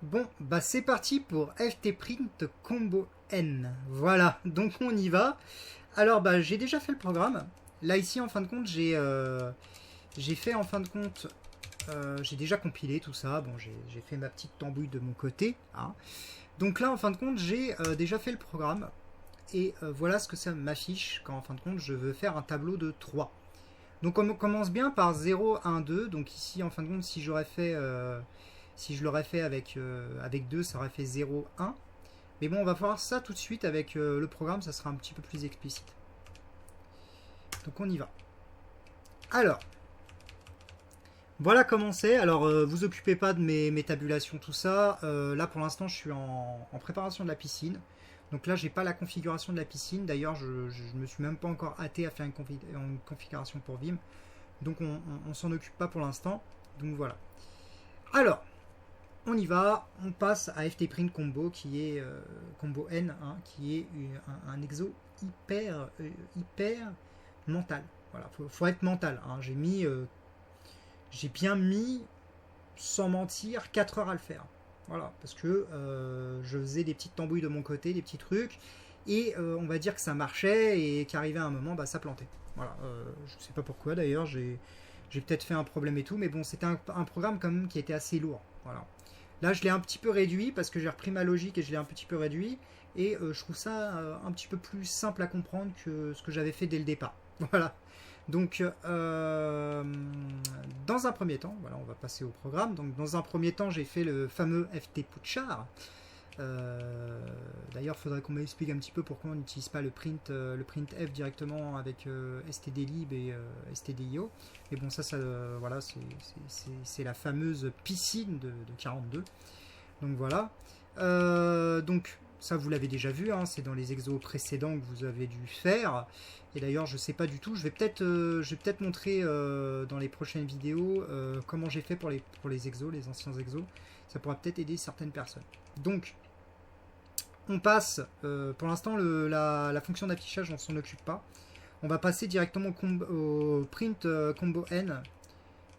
Bon, bah c'est parti pour ftprint combo n. Voilà, donc on y va. Alors bah j'ai déjà fait le programme. Là ici en fin de compte j'ai fait en fin de compte j'ai déjà compilé tout ça. Bon j'ai fait ma petite tambouille de mon côté, hein. Donc là en fin de compte j'ai déjà fait le programme et voilà ce que ça m'affiche quand en fin de compte je veux faire un tableau de 3. Donc on commence bien par 0, 1, 2. Donc ici en fin de compte si j'aurais fait si je l'aurais fait avec 2, ça aurait fait 0, 1. Mais bon, on va voir ça tout de suite avec le programme, ça sera un petit peu plus explicite. Donc on y va. Alors, voilà comment c'est. Alors, vous occupez pas de mes tabulations, tout ça. Là, pour l'instant, je suis en préparation de la piscine. Donc là, j'ai pas la configuration de la piscine. D'ailleurs, je me suis même pas encore hâté à faire une configuration pour Vim. Donc on s'en occupe pas pour l'instant. Donc voilà. Alors, on y va, on passe à ftprint combo qui est combo n, hein, qui est un exo hyper mental. Voilà, faut être mental, hein. J'ai bien mis, sans mentir, 4 heures à le faire. Voilà, parce que je faisais des petites tambouilles de mon côté, des petits trucs, et on va dire que ça marchait et qu'arrivait à un moment, bah ça plantait. Voilà, je sais pas pourquoi d'ailleurs, j'ai peut-être fait un problème et tout, mais bon, c'était un programme quand même qui était assez lourd. Voilà. Là, je l'ai un petit peu réduit parce que j'ai repris ma logique et je l'ai un petit peu réduit. Et je trouve ça un petit peu plus simple à comprendre que ce que j'avais fait dès le départ. Voilà. Donc, dans un premier temps, voilà, on va passer au programme. Donc, dans un premier temps, j'ai fait le fameux ftputchar. D'ailleurs, il faudrait qu'on m'explique un petit peu pourquoi on n'utilise pas le printf directement avec stdlib et stdio. Mais bon, ça voilà, c'est la fameuse piscine de 42. Donc voilà. Donc ça, vous l'avez déjà vu, hein, c'est dans les exos précédents que vous avez dû faire. Et d'ailleurs, je sais pas du tout. Je vais peut-être montrer dans les prochaines vidéos comment j'ai fait pour les exos, les anciens exos. Ça pourra peut-être aider certaines personnes. Donc, on passe, pour l'instant la fonction d'affichage on s'en occupe pas. On va passer directement au print combo n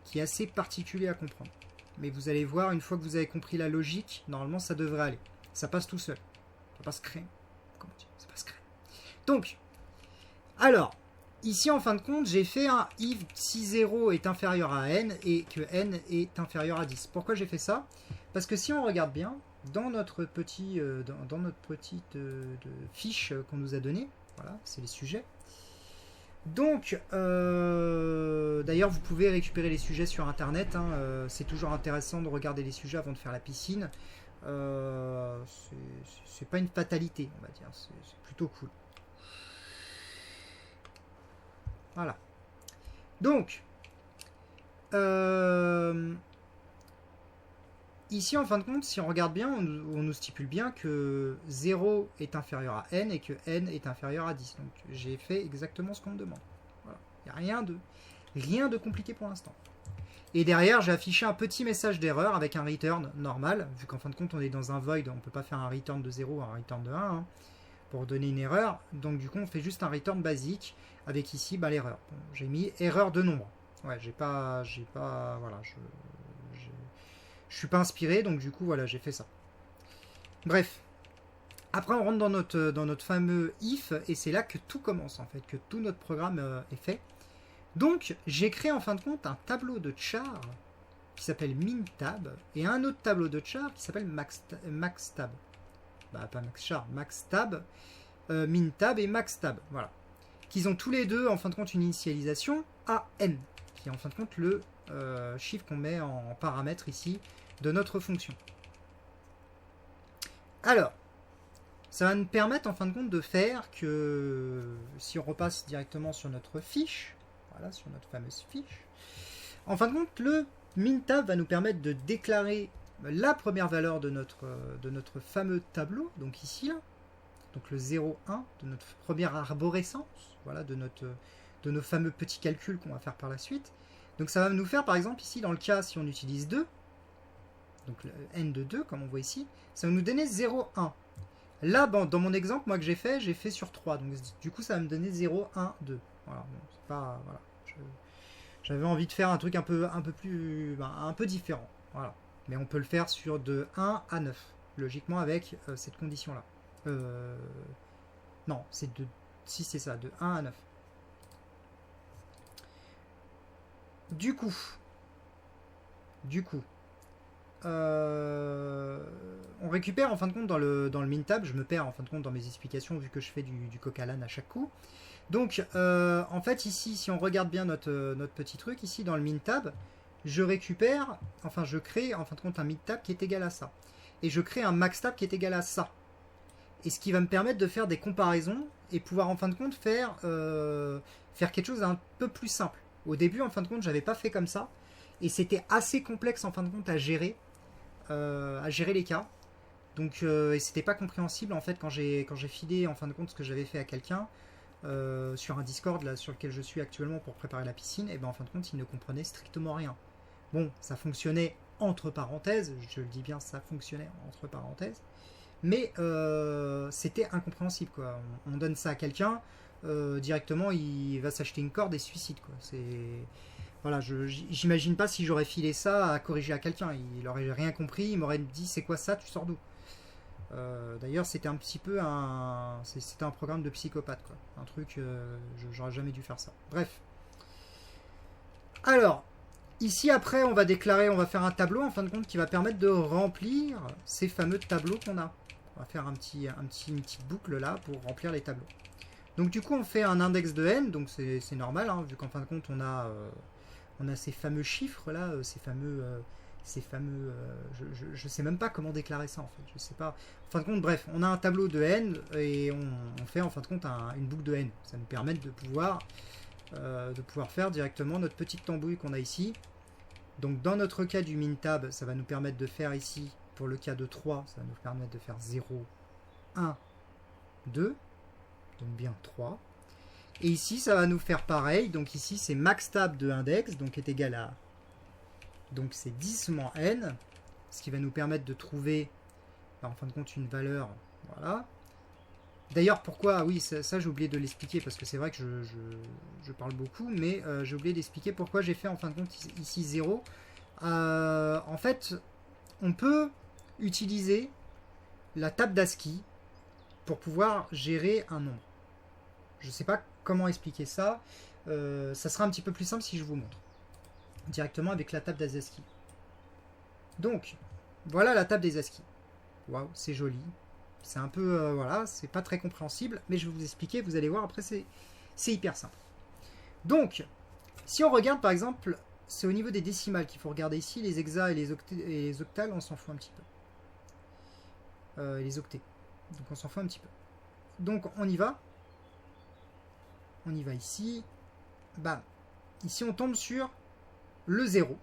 qui est assez particulier à comprendre. Mais vous allez voir, une fois que vous avez compris la logique, normalement ça devrait aller. Ça passe tout seul. Ça passe crème. Comment dire ? Ça passe crème. Donc, alors, ici en fin de compte, j'ai fait un if si 0 est inférieur à n et que n est inférieur à 10. Pourquoi j'ai fait ça ? Parce que si on regarde bien, dans notre petite fiche qu'on nous a donnée, voilà, c'est les sujets. Donc, d'ailleurs, vous pouvez récupérer les sujets sur internet, hein, c'est toujours intéressant de regarder les sujets avant de faire la piscine. C'est pas une fatalité, on va dire, c'est plutôt cool. Voilà. Donc, ici, en fin de compte, si on regarde bien, on nous stipule bien que 0 est inférieur à n et que n est inférieur à 10. Donc, j'ai fait exactement ce qu'on me demande. Voilà. Il n'y a rien de compliqué pour l'instant. Et derrière, j'ai affiché un petit message d'erreur avec un return normal. Vu qu'en fin de compte, on est dans un void, on ne peut pas faire un return de 0 ou un return de 1 hein, pour donner une erreur. Donc, du coup, on fait juste un return basique avec ici bah, l'erreur. Bon, j'ai mis erreur de nombre. Ouais, j'ai pas, voilà, je suis pas inspiré, donc du coup, voilà, j'ai fait ça. Bref. Après, on rentre dans notre fameux if, et c'est là que tout commence, en fait, que tout notre programme est fait. Donc, j'ai créé, en fin de compte, un tableau de char qui s'appelle mintab, et un autre tableau de char qui s'appelle maxtab. Bah, pas maxchar, maxtab, mintab et maxtab, voilà. Qu'ils ont tous les deux, en fin de compte, une initialisation à n, qui est, en fin de compte, le chiffre qu'on met en paramètre ici de notre fonction. Alors, ça va nous permettre en fin de compte de faire que, si on repasse directement sur notre fiche, voilà, sur notre fameuse fiche, en fin de compte, le mintab va nous permettre de déclarer la première valeur de notre fameux tableau, donc ici, là, donc le 0,1 de notre première arborescence, voilà, de nos fameux petits calculs qu'on va faire par la suite. Donc ça va nous faire, par exemple, ici, dans le cas, si on utilise 2, donc le n de 2, comme on voit ici, ça va nous donner 0,1. Là, bon, dans mon exemple, moi que j'ai fait sur 3. Donc du coup, ça va me donner 0, 1, 2. Voilà, bon, c'est pas... Voilà. J'avais envie de faire un truc un peu différent. Voilà. Mais on peut le faire sur de 1 à 9, logiquement avec cette condition-là. Non, c'est de... Si c'est ça, de 1 à 9. Du coup, on récupère en fin de compte dans le MinTab, je me perds en fin de compte dans mes explications vu que je fais du coq à l'âne à chaque coup. Donc en fait ici, si on regarde bien notre petit truc, ici dans le MinTab, je récupère, enfin je crée en fin de compte un MinTab qui est égal à ça. Et je crée un MaxTab qui est égal à ça. Et ce qui va me permettre de faire des comparaisons et pouvoir en fin de compte faire quelque chose d'un peu plus simple. Au début en fin de compte j'avais pas fait comme ça. Et c'était assez complexe en fin de compte à gérer les cas. Donc et c'était pas compréhensible en fait quand j'ai filé en fin de compte ce que j'avais fait à quelqu'un sur un Discord là sur lequel je suis actuellement pour préparer la piscine, et ben en fin de compte il ne comprenait strictement rien. Bon, ça fonctionnait entre parenthèses, je le dis bien, ça fonctionnait entre parenthèses, mais c'était incompréhensible quoi. On donne ça à quelqu'un, directement il va s'acheter une corde et se suicide quoi. C'est voilà, j'imagine pas si j'aurais filé ça à corriger à quelqu'un, il aurait rien compris, il m'aurait dit c'est quoi ça, tu sors d'où. D'ailleurs c'était un petit peu c'était un programme de psychopathe quoi, un truc, j'aurais jamais dû faire ça. Bref. Alors, ici après on va faire un tableau en fin de compte qui va permettre de remplir ces fameux tableaux qu'on a. On va faire une petite boucle là pour remplir les tableaux. Donc du coup on fait un index de n, donc c'est normal, hein, vu qu'en fin de compte on a ces fameux chiffres là, ces fameux je sais même pas comment déclarer ça en fait, je sais pas. En fin de compte, bref, on a un tableau de n et on fait en fin de compte une boucle de n. Ça nous permet de pouvoir faire directement notre petite tambouille qu'on a ici. Donc dans notre cas du MinTab, ça va nous permettre de faire ici, pour le cas de 3, ça va nous permettre de faire 0, 1, 2, donc bien 3. Et ici, ça va nous faire pareil. Donc ici, c'est maxtab de index, donc est égal à... Donc c'est 10 moins n, ce qui va nous permettre de trouver, en fin de compte, une valeur. Voilà. D'ailleurs, pourquoi... Oui, ça j'ai oublié de l'expliquer, parce que c'est vrai que je parle beaucoup, mais j'ai oublié d'expliquer pourquoi j'ai fait, en fin de compte, ici 0. En fait, on peut utiliser la table d'ASCII pour pouvoir gérer un nombre. Je ne sais pas comment expliquer ça. Ça sera un petit peu plus simple si je vous montre. Directement avec la table des ASCII. Donc, voilà la table des ASCII. Waouh, c'est joli. C'est un peu... voilà, c'est pas très compréhensible, mais je vais vous expliquer, vous allez voir, après c'est hyper simple. Donc, si on regarde par exemple, c'est au niveau des décimales qu'il faut regarder ici, les hexas et les octales, on s'en fout un petit peu. Les octets. Donc on s'en fout un petit peu. Donc on y va. On y va ici. Bam. Ici on tombe sur le 0,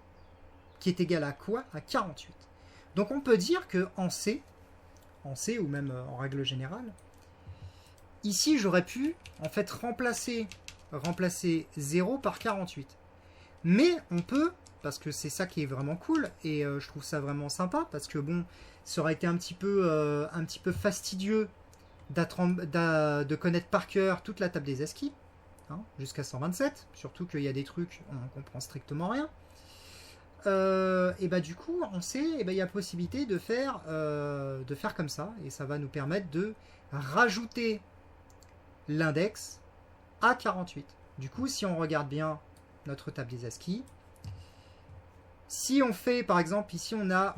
qui est égal à quoi? À 48. Donc on peut dire que en C ou même en règle générale, ici j'aurais pu en fait remplacer 0 par 48. Mais on peut, parce que c'est ça qui est vraiment cool, et je trouve ça vraiment sympa, parce que bon, ça aurait été un petit peu fastidieux de connaître par cœur toute la table des ASCII, hein, jusqu'à 127, surtout qu'il y a des trucs, on comprend strictement rien. Et bah du coup, on sait, et bah, il y a possibilité de faire comme ça, et ça va nous permettre de rajouter l'index à 48. Du coup, si on regarde bien notre table des ASCII, si on fait par exemple ici on est à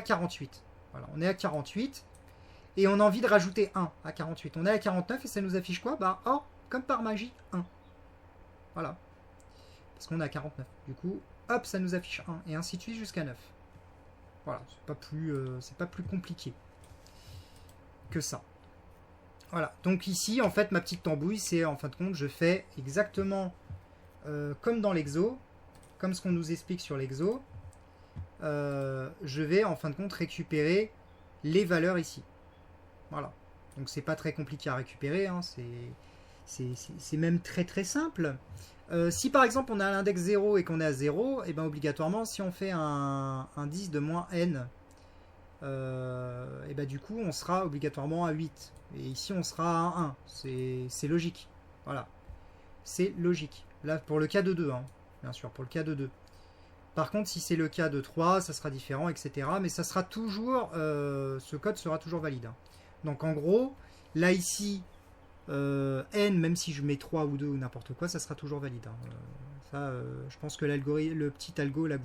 48, voilà, on est à 48 et on a envie de rajouter 1 à 48, on est à 49 et ça nous affiche quoi? Bah oh, comme par magie 1, voilà, parce qu'on est à 49, du coup hop, ça nous affiche 1 et ainsi de suite jusqu'à 9. Voilà, c'est pas plus compliqué que ça. Voilà, donc ici en fait ma petite tambouille, c'est en fin de compte je fais exactement comme dans l'exo, comme ce qu'on nous explique sur l'exo. Je vais en fin de compte récupérer les valeurs ici. Voilà, donc c'est pas très compliqué à récupérer, hein. C'est même très très simple. Si par exemple on a l'index 0 et qu'on est à 0, et ben obligatoirement si on fait un 10 de moins n, et ben du coup on sera obligatoirement à 8. Et ici on sera à 1. C'est logique. Voilà. C'est logique. Là pour le cas de 2, hein, bien sûr, pour le cas de 2. Par contre, si c'est le cas de 3, ça sera différent, etc. Mais ça sera toujours, ce code sera toujours valide. Hein. Donc en gros, là ici, n, même si je mets 3 ou 2 ou n'importe quoi, ça sera toujours valide. Hein. Je pense que l'algorithme, le petit algo là, que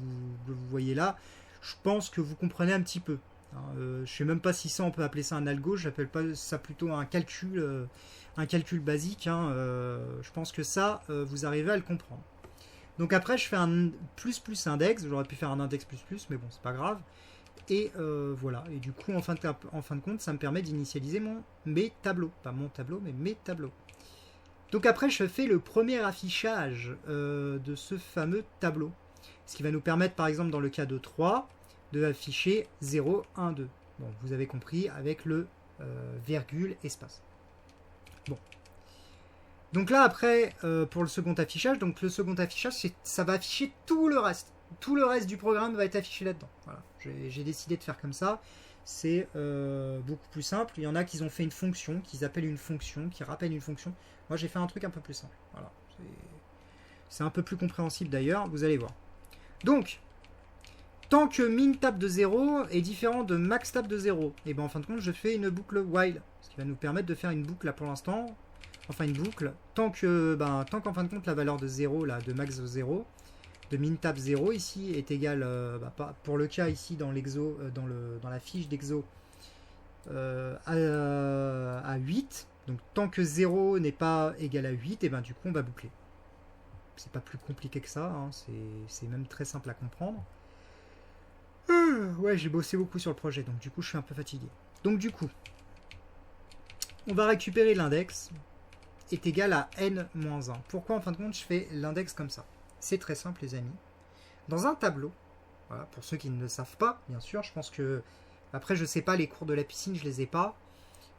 vous voyez là, je pense que vous comprenez un petit peu. Hein. Je ne sais même pas si ça on peut appeler ça un algo, j'appelle pas ça plutôt un calcul basique. Hein. Je pense que ça, vous arrivez à le comprendre. Donc après, je fais un plus index. J'aurais pu faire un index plus, mais bon, c'est pas grave. Et voilà. Et du coup, en fin de compte, ça me permet d'initialiser mes tableaux. Pas mon tableau, mais mes tableaux. Donc après, je fais le premier affichage de ce fameux tableau. Ce qui va nous permettre, par exemple, dans le cas de 3, de afficher 0, 1, 2. Bon, vous avez compris, avec le virgule espace. Bon. Donc là, après, pour le second affichage, ça va afficher tout le reste. Tout le reste du programme va être affiché là-dedans. Voilà. J'ai décidé de faire comme ça. C'est beaucoup plus simple. Il y en a qui ont fait une fonction, qu'ils appellent une fonction, qui rappellent une fonction. Moi, j'ai fait un truc un peu plus simple. Voilà. C'est un peu plus compréhensible d'ailleurs, vous allez voir. Donc, tant que min-tab de 0 est différent de max-tab de 0, et ben en fin de compte, je fais une boucle while, ce qui va nous permettre de faire une boucle là pour l'instant. Enfin une boucle, tant qu'en fin de compte la valeur de 0, là, de max 0, de min-tab 0 ici est égale, pour le cas ici dans l'exo, dans la fiche d'exo, à 8. Donc tant que 0 n'est pas égal à 8, et ben du coup on va boucler. C'est pas plus compliqué que ça, hein, c'est même très simple à comprendre. Ouais, j'ai bossé beaucoup sur le projet, donc du coup je suis un peu fatigué. Donc du coup, on va récupérer l'index est égal à n-1. Pourquoi en fin de compte je fais l'index comme ça? C'est très simple les amis. Dans un tableau, voilà, pour ceux qui ne le savent pas, bien sûr, je pense que... Après je sais pas, les cours de la piscine je les ai pas.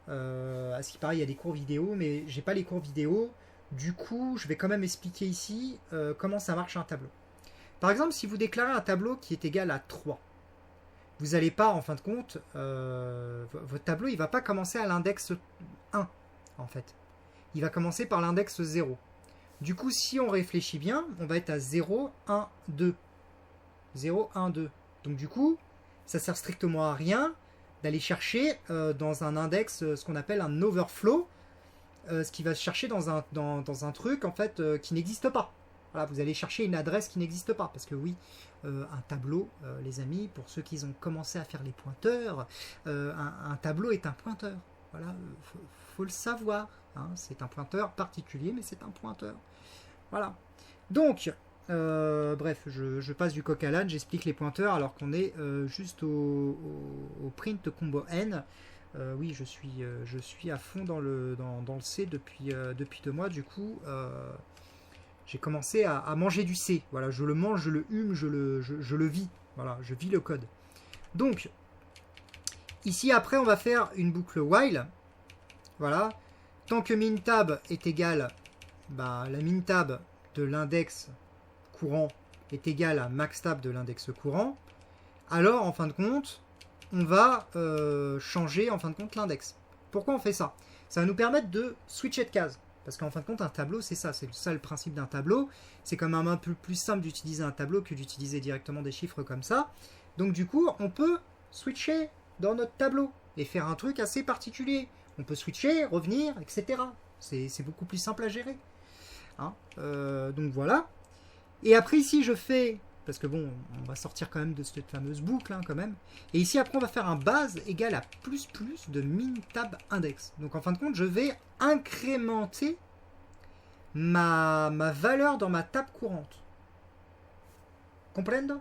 À ce qui paraît il y a des cours vidéo, mais j'ai pas les cours vidéo. Du coup je vais quand même expliquer ici comment ça marche un tableau. Par exemple, si vous déclarez un tableau qui est égal à 3, vous n'allez pas, en fin de compte, votre tableau, il ne va pas commencer à l'index 1, en fait. Il va commencer par l'index 0. Du coup, si on réfléchit bien, on va être à 0, 1, 2. 0, 1, 2. Donc du coup, ça sert strictement à rien d'aller chercher dans un index ce qu'on appelle un overflow, ce qui va se chercher dans un truc, en fait, qui n'existe pas. Voilà, vous allez chercher une adresse qui n'existe pas. Parce que oui, un tableau, les amis, pour ceux qui ont commencé à faire les pointeurs, un tableau est un pointeur. Voilà, faut le savoir. Hein, c'est un pointeur particulier, mais c'est un pointeur. Voilà. Donc, bref, je passe du coq à l'âne, j'explique les pointeurs alors qu'on est juste au print combo n. Oui, je suis à fond dans le C depuis 2 mois. Du coup, j'ai commencé à manger du C. Voilà, je le mange, je le hume, je le vis. Voilà, je vis le code. Donc, ici, après, on va faire une boucle while. Voilà. Tant que min-tab est égal, la min-tab de l'index courant est égal à max-tab de l'index courant, alors, en fin de compte, on va changer, en fin de compte, l'index. Pourquoi on fait ça? Ça va nous permettre de switcher de case. Parce qu'en fin de compte, un tableau, c'est ça le principe d'un tableau. C'est quand même un peu plus simple d'utiliser un tableau que d'utiliser directement des chiffres comme ça. Donc du coup, on peut switcher dans notre tableau et faire un truc assez particulier. On peut switcher, revenir, etc. C'est beaucoup plus simple à gérer. Hein, donc voilà. Et après ici, je fais... Parce que bon, on va sortir quand même de cette fameuse boucle, hein, quand même. Et ici, après, on va faire un base égal à plus de min-tab index. Donc en fin de compte, je vais incrémenter ma valeur dans ma table courante. Comprendre?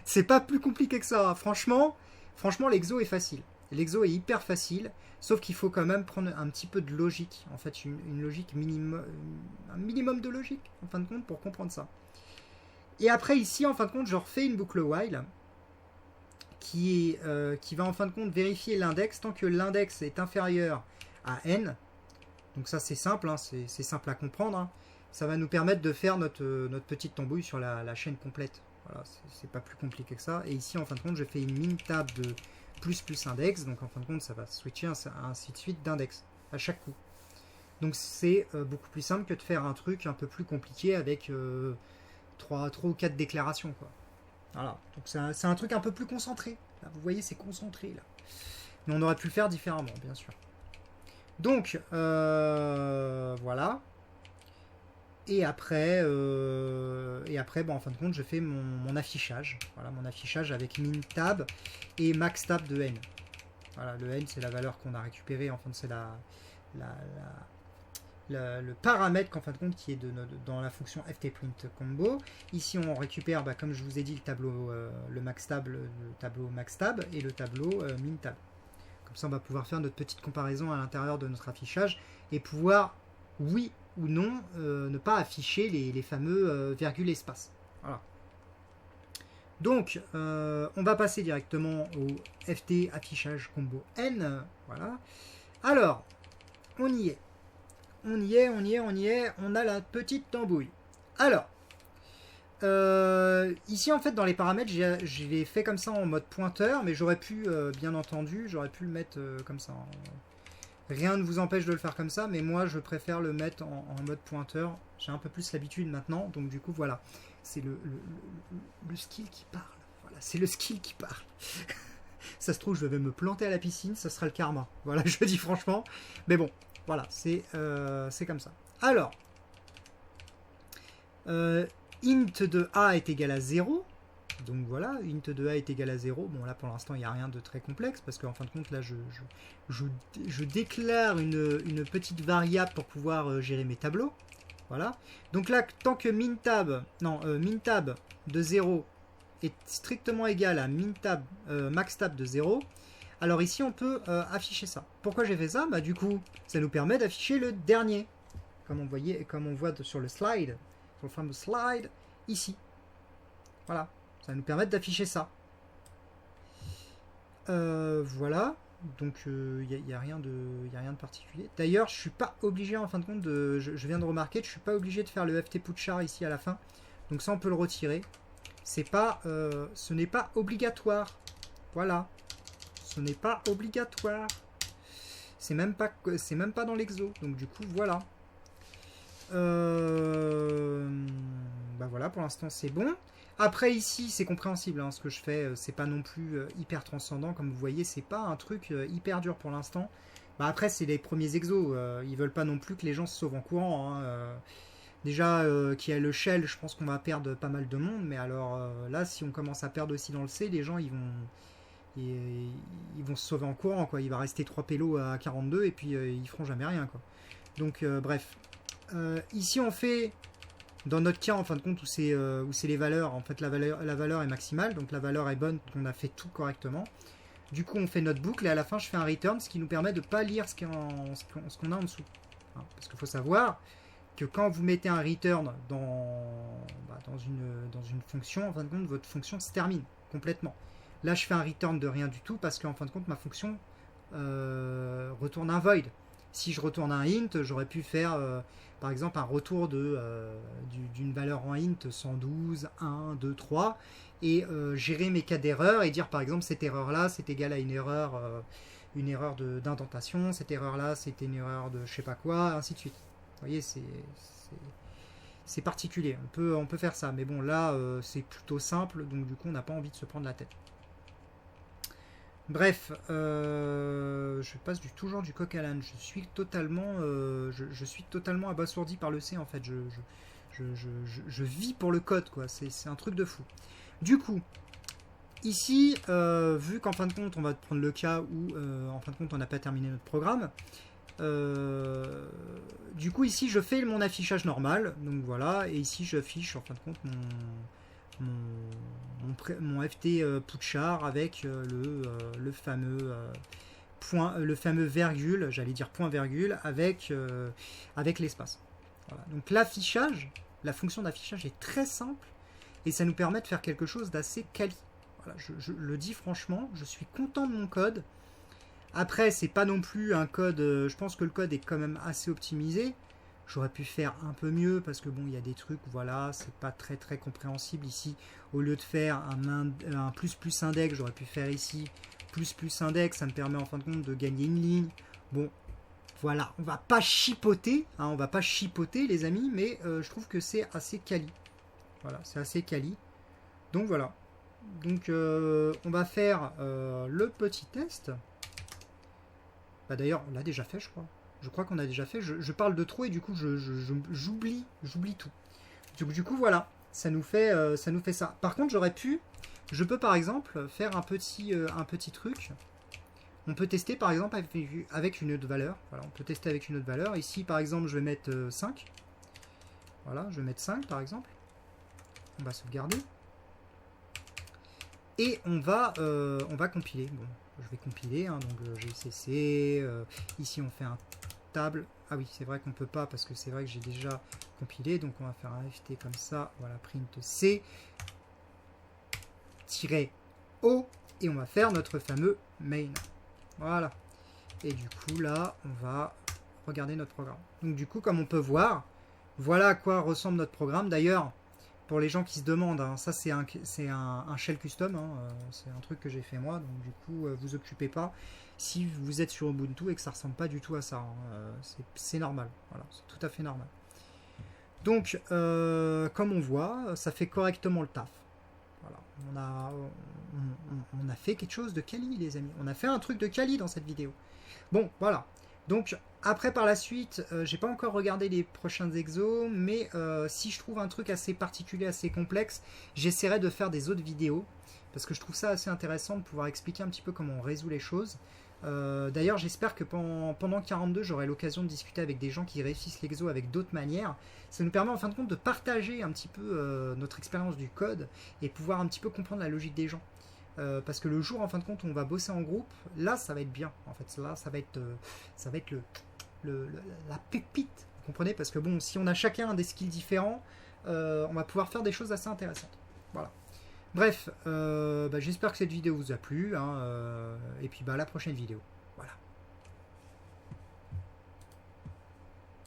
C'est pas plus compliqué que ça. Franchement, l'exo est facile. L'exo est hyper facile, sauf qu'il faut quand même prendre un petit peu de logique. En fait, une logique minimum, un minimum de logique, en fin de compte, pour comprendre ça. Et après, ici, en fin de compte, je refais une boucle while qui va, en fin de compte, vérifier l'index tant que l'index est inférieur à n. Donc ça, c'est simple, hein, c'est simple à comprendre. Hein. Ça va nous permettre de faire notre petite tambouille sur la chaîne complète. Voilà, c'est pas plus compliqué que ça. Et ici, en fin de compte, je fais une min-tab de plus index. Donc, en fin de compte, ça va switcher ainsi de suite d'index à chaque coup. Donc, c'est beaucoup plus simple que de faire un truc un peu plus compliqué avec... 3 ou 4 déclarations, quoi. Voilà, donc c'est un truc un peu plus concentré. Là, vous voyez, c'est concentré, là. Mais on aurait pu le faire différemment, bien sûr. Donc, voilà. Et après, en fin de compte, je fais mon affichage. Voilà, mon affichage avec min-tab et max-tab de n. Voilà, le n, c'est la valeur qu'on a récupérée. En fait, c'est le paramètre qu'en fin de compte qui est dans la fonction ftprintCombo. Ici, on récupère, comme je vous ai dit, le tableau, le max-tab, le tableau max-tab et le tableau min-tab. Comme ça, on va pouvoir faire notre petite comparaison à l'intérieur de notre affichage et pouvoir, oui ou non, ne pas afficher les fameux virgule espace. Voilà. Donc, on va passer directement au ft affichage combo n. Voilà. Alors, on y est. On a la petite tambouille. Alors, ici, en fait, dans les paramètres, je l'ai fait comme ça en mode pointeur, mais j'aurais pu, bien entendu, j'aurais pu le mettre comme ça. Rien ne vous empêche de le faire comme ça, mais moi, je préfère le mettre en mode pointeur. J'ai un peu plus l'habitude maintenant, donc du coup, voilà. C'est le skill qui parle. Voilà, c'est le skill qui parle. Ça se trouve, je vais me planter à la piscine, ça sera le karma. Voilà, je dis franchement. Mais bon, voilà, c'est comme ça. Alors, int de a est égal à 0. Donc voilà, int de a est égal à 0. Bon, là, pour l'instant, il n'y a rien de très complexe, parce qu'en fin de compte, là, je déclare une petite variable pour pouvoir gérer mes tableaux. Voilà. Donc là, tant que mintab de 0 est strictement égal à maxtab de 0, alors ici, on peut afficher ça. Pourquoi j'ai fait ça? Du coup, ça nous permet d'afficher le dernier, comme on voit sur le slide, sur le fameux slide, ici. Voilà. Ça va nous permettre d'afficher ça. Voilà. Donc, il n'y a rien de particulier. D'ailleurs, je ne suis pas obligé, en fin de compte, je viens de remarquer que je ne suis pas obligé de faire le ft putchar ici à la fin. Donc ça, on peut le retirer. Ce n'est pas obligatoire. Voilà. Ce n'est pas obligatoire. C'est même pas dans l'exo. Donc du coup, voilà. Voilà, pour l'instant, c'est bon. Après, ici, c'est compréhensible, hein, ce que je fais, c'est pas non plus hyper transcendant, comme vous voyez, c'est pas un truc hyper dur pour l'instant. Après, c'est les premiers exos, ils veulent pas non plus que les gens se sauvent en courant. Hein, déjà, qu'il y a le shell, je pense qu'on va perdre pas mal de monde, mais alors là, si on commence à perdre aussi dans le C, les gens, ils vont se sauver en courant, quoi. Il va rester 3 pélos à 42, et puis ils feront jamais rien, quoi. Donc, bref. Ici, on fait... Dans notre cas, en fin de compte, où c'est les valeurs, en fait, la valeur est maximale, donc la valeur est bonne, on a fait tout correctement. Du coup, on fait notre boucle, et à la fin, je fais un return, ce qui nous permet de ne pas lire ce qu'on a en dessous. Hein, parce qu'il faut savoir que quand vous mettez un return dans une fonction, en fin de compte, votre fonction se termine complètement. Là, je fais un return de rien du tout, parce qu'en fin de compte, ma fonction retourne un void. Si je retourne un int, j'aurais pu faire... par exemple, un retour d'une valeur en int 112, 1, 2, 3, et gérer mes cas d'erreur et dire par exemple cette erreur-là c'est égal à une erreur d'indentation, cette erreur-là c'était une erreur de je sais pas quoi, ainsi de suite. Vous voyez, c'est particulier. On peut faire ça, mais bon là c'est plutôt simple, donc du coup on n'a pas envie de se prendre la tête. Bref, je passe du tout genre du coq à l'âne. Je suis totalement abasourdi par le C en fait. Je vis pour le code, quoi. C'est un truc de fou. Du coup, ici, vu qu'en fin de compte, on va prendre le cas où, en fin de compte, on n'a pas terminé notre programme. Du coup, ici, je fais mon affichage normal. Donc voilà, et ici, j'affiche en fin de compte mon ft putchar avec le fameux virgule, j'allais dire point virgule, avec l'espace. Voilà. Donc l'affichage, la fonction d'affichage est très simple et ça nous permet de faire quelque chose d'assez quali. Voilà, je le dis franchement, je suis content de mon code. Après, c'est pas non plus un code, je pense que le code est quand même assez optimisé. J'aurais pu faire un peu mieux parce que bon, il y a des trucs, voilà, c'est pas très très compréhensible ici. Au lieu de faire un plus index, j'aurais pu faire ici plus index, ça me permet en fin de compte de gagner une ligne. Bon, voilà, on va pas chipoter, hein, les amis, mais je trouve que c'est assez quali. Voilà, c'est assez quali. Donc voilà. Donc on va faire le petit test. Bah, d'ailleurs, on l'a déjà fait, je crois. Je crois qu'on a déjà fait. Je parle de trop et du coup, j'oublie tout. Donc du coup, voilà. Ça nous fait ça. Par contre, je peux par exemple faire un petit truc. On peut tester par exemple avec une autre valeur. Voilà, on peut tester avec une autre valeur. Ici, par exemple, je vais mettre 5. Voilà, je vais mettre 5 par exemple. On va sauvegarder. Et on va compiler. Bon, je vais compiler, hein, donc GCC. Ici, on fait un table. Ah oui, c'est vrai qu'on peut pas parce que c'est vrai que j'ai déjà compilé. Donc, on va faire un FT comme ça. Voilà, print C -O. Et on va faire notre fameux main. Voilà. Et du coup, là, on va regarder notre programme. Donc, du coup, comme on peut voir, voilà à quoi ressemble notre programme. D'ailleurs, pour les gens qui se demandent, hein, ça c'est un shell custom, hein, c'est un truc que j'ai fait moi, donc du coup vous occupez pas si vous êtes sur Ubuntu et que ça ressemble pas du tout à ça, hein, c'est normal, voilà, c'est tout à fait normal. Donc comme on voit, ça fait correctement le taf. Voilà, on a fait quelque chose de quali, les amis, on a fait un truc de quali dans cette vidéo. Bon, voilà. Donc après par la suite, j'ai pas encore regardé les prochains exos, mais si je trouve un truc assez particulier, assez complexe, j'essaierai de faire des autres vidéos, parce que je trouve ça assez intéressant de pouvoir expliquer un petit peu comment on résout les choses. D'ailleurs, j'espère que pendant 42, j'aurai l'occasion de discuter avec des gens qui réussissent l'exo avec d'autres manières. Ça nous permet en fin de compte de partager un petit peu notre expérience du code et pouvoir un petit peu comprendre la logique des gens. Parce que le jour en fin de compte où on va bosser en groupe, là ça va être bien en fait, là ça va être la pépite, vous comprenez, parce que bon, si on a chacun des skills différents, on va pouvoir faire des choses assez intéressantes. Voilà. Bref, j'espère que cette vidéo vous a plu, hein, et puis à la prochaine vidéo.